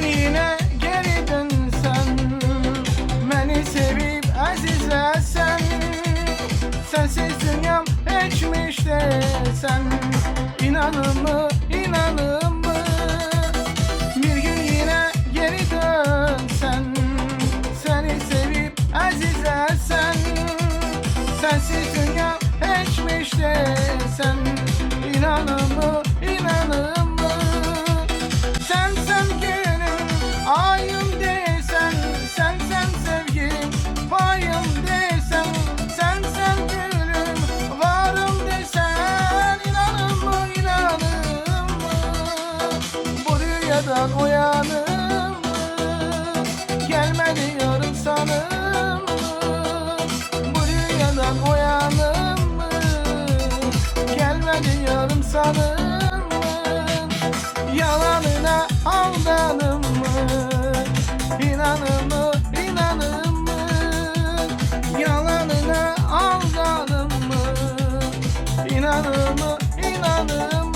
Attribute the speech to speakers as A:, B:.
A: gün yine geri dönsen, beni sevip azizlesen, sensiz dünyam hiçmiş desen, inanır mı, inanır mı? Bir gün yine geri dönsen, seni sevip azizlesen, sensiz dünyam hiçmiş desen, inanır mı, inanır mı? Sen gülüm, ayım desen, sen sevgim, payım desen, sen gülüm, varım desen, inanır mı, inanır mı? Bu rüyadan uyanır mı? Gelme diyorum sanır mı? Bu rüyadan uyanır mı? Gelme diyorum sanır mı? Yalanına aldanır mı? İnanır mı, inanır mı? Yalanına aldanır mı? İnanır mı, inanır mı?